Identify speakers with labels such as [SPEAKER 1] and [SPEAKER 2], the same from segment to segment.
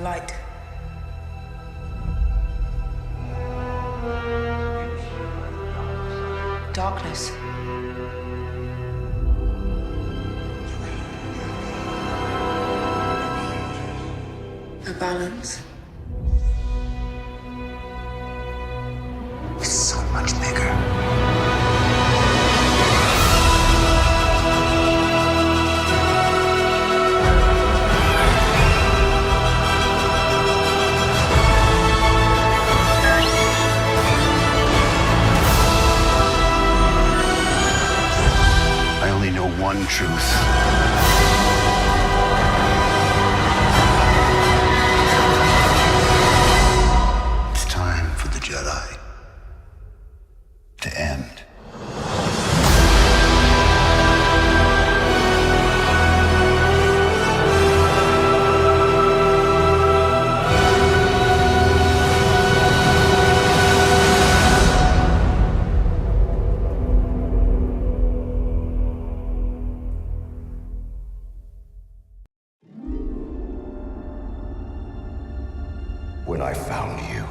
[SPEAKER 1] Light. Darkness. A balance.
[SPEAKER 2] It's so much bigger. I only know one truth. It's time for the Jedi to end. When I found you,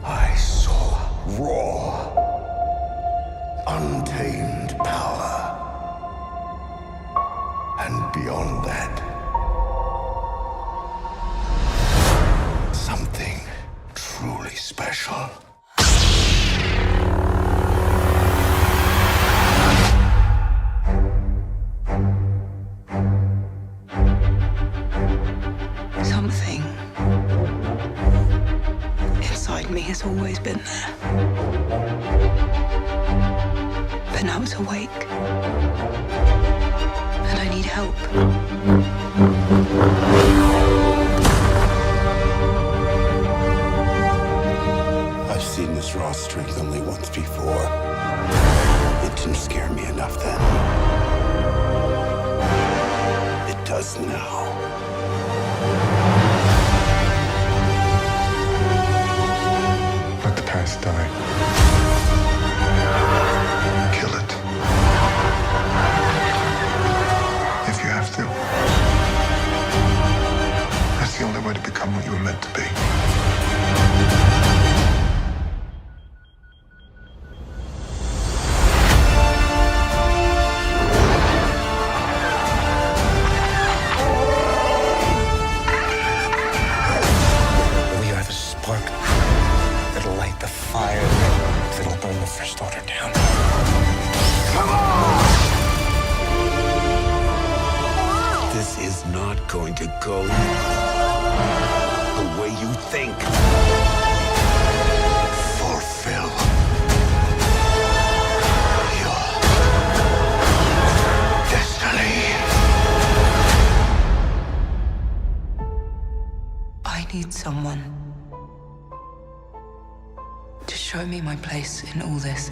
[SPEAKER 2] I saw raw, untamed power. And beyond that, something truly special.
[SPEAKER 1] Something inside me has always been there. But now it's awake. And I need help.
[SPEAKER 2] I've seen this raw strength only once before. It didn't scare me enough then. It does now. Let the past die. Kill it. If you have to. That's the only way to become what you were meant to be. We are the spark that'll light the fire that'll burn the First Order down. Come on! This is not going to go the way you think. Fulfill your destiny.
[SPEAKER 1] I need someone to show me my place in all this.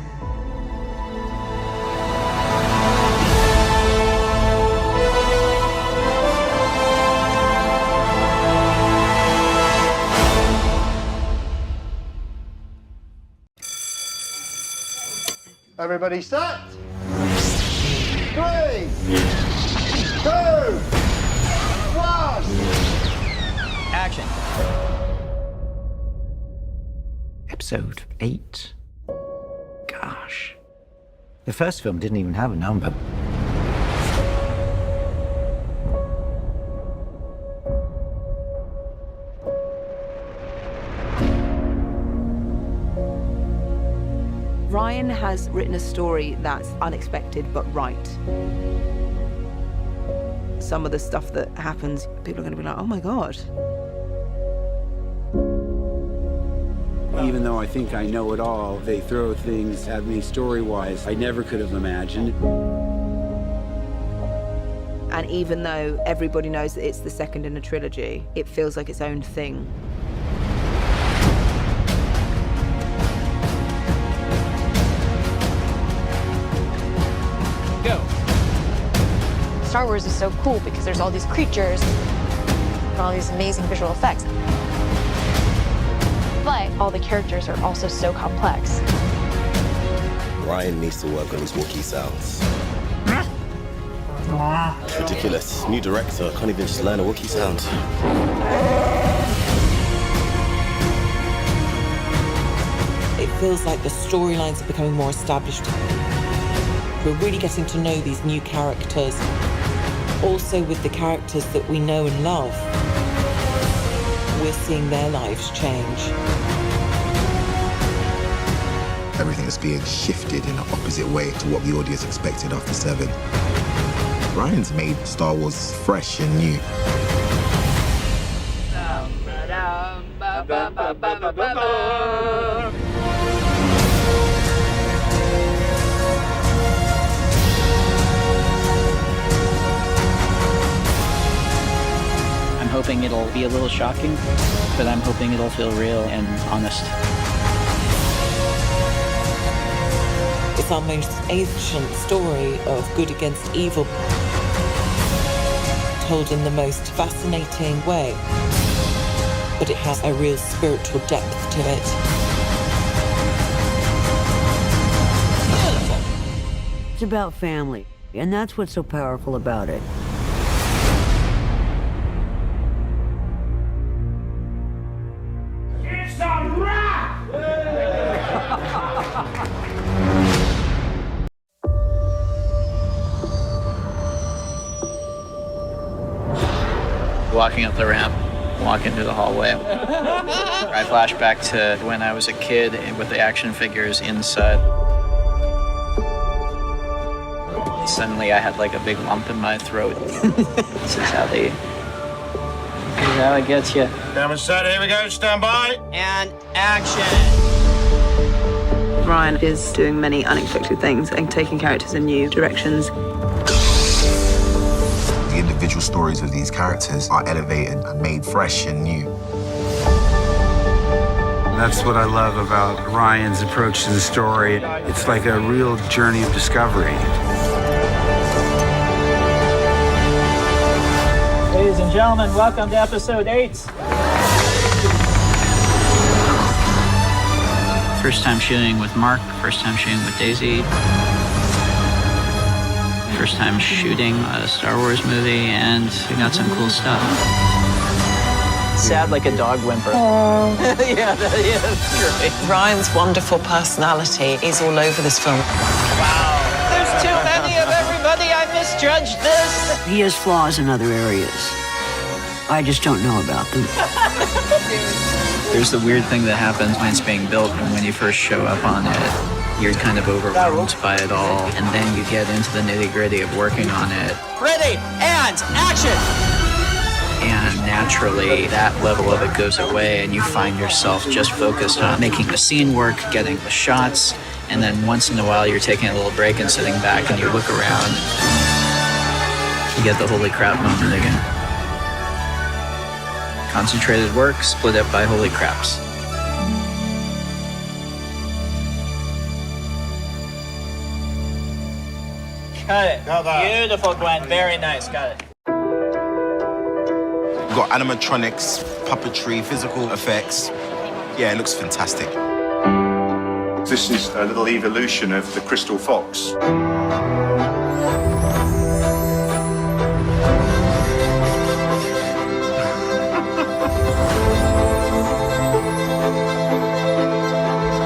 [SPEAKER 3] Everybody set. 3, 2, 1.
[SPEAKER 4] Action. Episode 8. Gosh. The first film didn't even have a number.
[SPEAKER 5] Ryan has written a story that's unexpected but right. Some of the stuff that happens, people are going to be like, oh my God.
[SPEAKER 6] Even though I think I know it all, they throw things at me story-wise I never could have imagined.
[SPEAKER 5] And even though everybody knows that it's the second in a trilogy, it feels like its own thing.
[SPEAKER 7] Star Wars is so cool because there's all these creatures and all these amazing visual effects. But all the characters are also so complex.
[SPEAKER 8] Ryan needs to work on his Wookiee sounds. Ridiculous. New director. Can't even just learn a Wookiee sound.
[SPEAKER 9] It feels like the storylines are becoming more established. We're really getting to know these new characters. Also with the characters that we know and love, we're seeing their lives change.
[SPEAKER 10] Everything is being shifted in an opposite way to what the audience expected after 7. Ryan's made Star Wars fresh and new.
[SPEAKER 11] I'm hoping it'll be a little shocking, but I'm hoping it'll feel real and honest.
[SPEAKER 9] It's our most ancient story of good against evil, told in the most fascinating way, but it has a real spiritual depth to it.
[SPEAKER 12] Beautiful. It's about family, and that's what's so powerful about it.
[SPEAKER 3] It's a wrap!
[SPEAKER 11] Walking up the ramp, walking through the hallway. I flash back to when I was a kid with the action figures inside. Suddenly I had like a big lump in my throat. This is how it gets you.
[SPEAKER 3] Camera set, here we go, stand by.
[SPEAKER 11] And action!
[SPEAKER 5] Ryan is doing many unexpected things and taking characters in new directions.
[SPEAKER 10] The individual stories of these characters are elevated and made fresh and new.
[SPEAKER 6] That's what I love about Ryan's approach to the story. It's like a real journey of discovery.
[SPEAKER 11] Ladies and gentlemen, welcome to episode 8. First time shooting with Mark, first time shooting with Daisy. First time shooting a Star Wars movie, and we got some cool stuff. Sad like a dog whimper. Yeah, that's great.
[SPEAKER 9] Ryan's wonderful personality is all over this film.
[SPEAKER 11] Wow. There's too many of everybody. I misjudged this.
[SPEAKER 12] He has flaws in other areas. I just don't know about them.
[SPEAKER 11] There's the weird thing that happens when it's being built, and when you first show up on it, you're kind of overwhelmed by it all, and then you get into the nitty-gritty of working on it. Ready, and action! And naturally, that level of it goes away, and you find yourself just focused on making the scene work, getting the shots, and then once in a while you're taking a little break and sitting back and you look around, you get the holy crap moment again. Concentrated work split up by holy craps. Got it. Beautiful, Gwen. Very nice. Got it.
[SPEAKER 10] We've got animatronics, puppetry, physical effects. Yeah, it looks fantastic.
[SPEAKER 13] This is a little evolution of the Crystal Fox.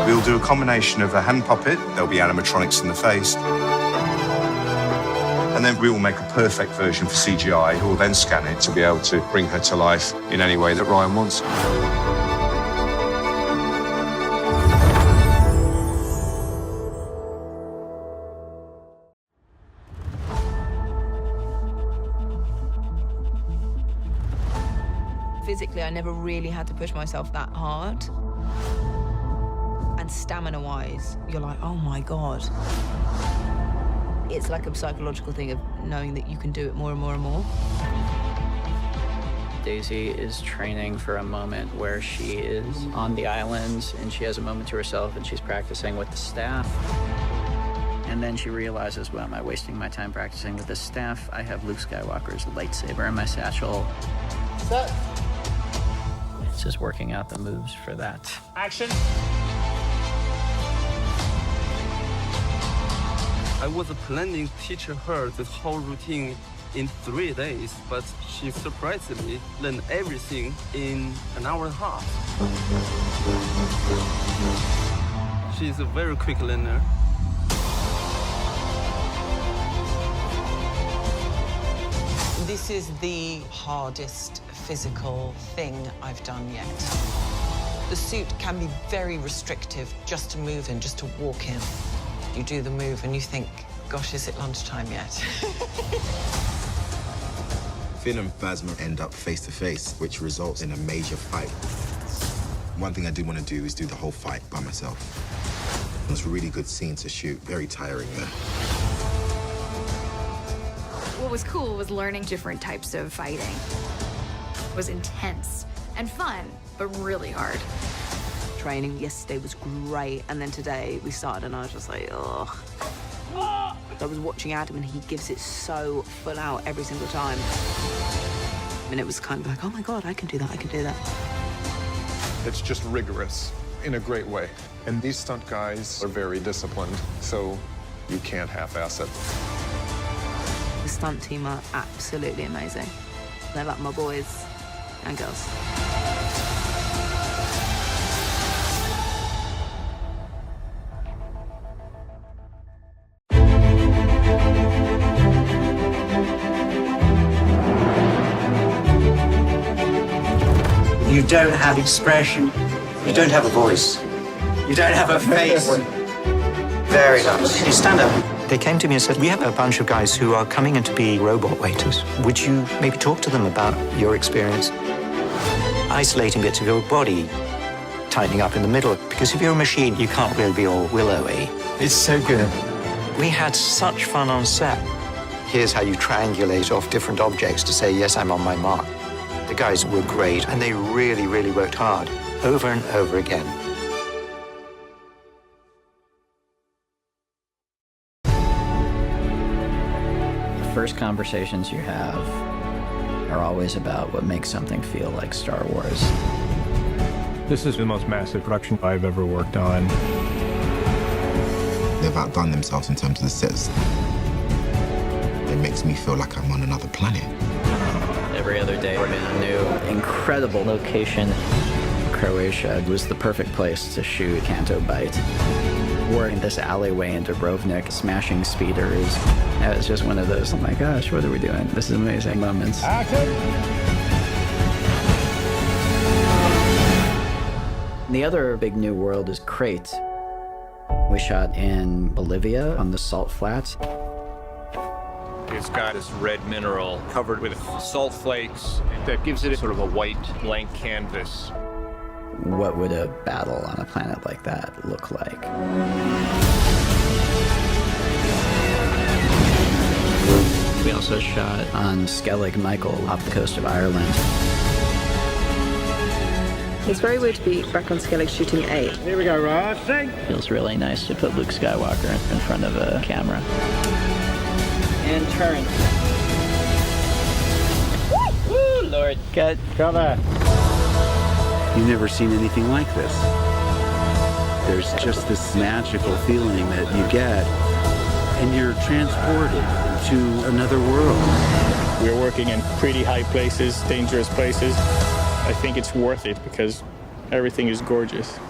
[SPEAKER 13] We'll do a combination of a hand puppet, there'll be animatronics in the face, and then we will make a perfect version for CGI, who will then scan it to be able to bring her to life in any way that Ryan wants.
[SPEAKER 5] Physically, I never really had to push myself that hard. And stamina-wise, you're like, oh my God. It's like a psychological thing of knowing that you can do it more and more and more.
[SPEAKER 11] Daisy is training for a moment where she is on the islands and she has a moment to herself and she's practicing with the staff. And then she realizes, well, am I wasting my time practicing with the staff? I have Luke Skywalker's lightsaber in my satchel.
[SPEAKER 3] Set.
[SPEAKER 11] It's just working out the moves for that.
[SPEAKER 3] Action.
[SPEAKER 14] I was planning to teach her the whole routine in 3 days, but she surprisingly learned everything in an hour and a half. She's a very quick learner.
[SPEAKER 9] This is the hardest physical thing I've done yet. The suit can be very restrictive just to move in, just to walk in. You do the move and you think, gosh, is it lunchtime yet?
[SPEAKER 10] Finn and Phasma end up face to face, which results in a major fight. One thing I did want to do is do the whole fight by myself. It was a really good scene to shoot, very tiring though.
[SPEAKER 15] What was cool was learning different types of fighting. It was intense and fun, but really hard.
[SPEAKER 5] Training yesterday was great, and then today we started and I was just like, ugh. I was watching Adam and he gives it so full out every single time. And it was kind of like, oh my God, I can do that, I can do that.
[SPEAKER 16] It's just rigorous in a great way. And these stunt guys are very disciplined, so you can't half-ass it.
[SPEAKER 5] The stunt team are absolutely amazing. They're like my boys and girls.
[SPEAKER 4] You don't have expression. You don't have a voice. You don't have a face. Very nice. You stand up. They came to me and said, we have a bunch of guys who are coming in to be robot waiters. Would you maybe talk to them about your experience? Isolating bits of your body, tightening up in the middle. Because if you're a machine, you can't really be all willowy. It's so good. We had such fun on set. Here's how you triangulate off different objects to say, yes, I'm on my mark. The guys were great, and they really, really worked hard, over and over again.
[SPEAKER 11] The first conversations you have are always about what makes something feel like Star Wars.
[SPEAKER 17] This is the most massive production I've ever worked on.
[SPEAKER 10] They've outdone themselves in terms of the sets. It makes me feel like I'm on another planet.
[SPEAKER 11] Every other day we're in a new, incredible location. Croatia was the perfect place to shoot Canto Bight. We're in this alleyway in Dubrovnik, smashing speeders. It was just one of those, oh my gosh, what are we doing? This is amazing moments. The other big new world is Crete. We shot in Bolivia on the salt flats.
[SPEAKER 3] It's got this red mineral covered with salt flakes that gives it sort of a white blank canvas.
[SPEAKER 11] What would a battle on a planet like that look like? We also shot on Skellig Michael off the coast of Ireland.
[SPEAKER 5] It's very weird to be back on Skellig shooting 8.
[SPEAKER 17] Here we go, Ross.
[SPEAKER 11] Feels really nice to put Luke Skywalker in front of a camera. And turn. Woo, Lord. Cut.
[SPEAKER 17] Cover.
[SPEAKER 6] You've never seen anything like this. There's just this magical feeling that you get, and you're transported to another world.
[SPEAKER 17] We're working in pretty high places, dangerous places. I think it's worth it because everything is gorgeous.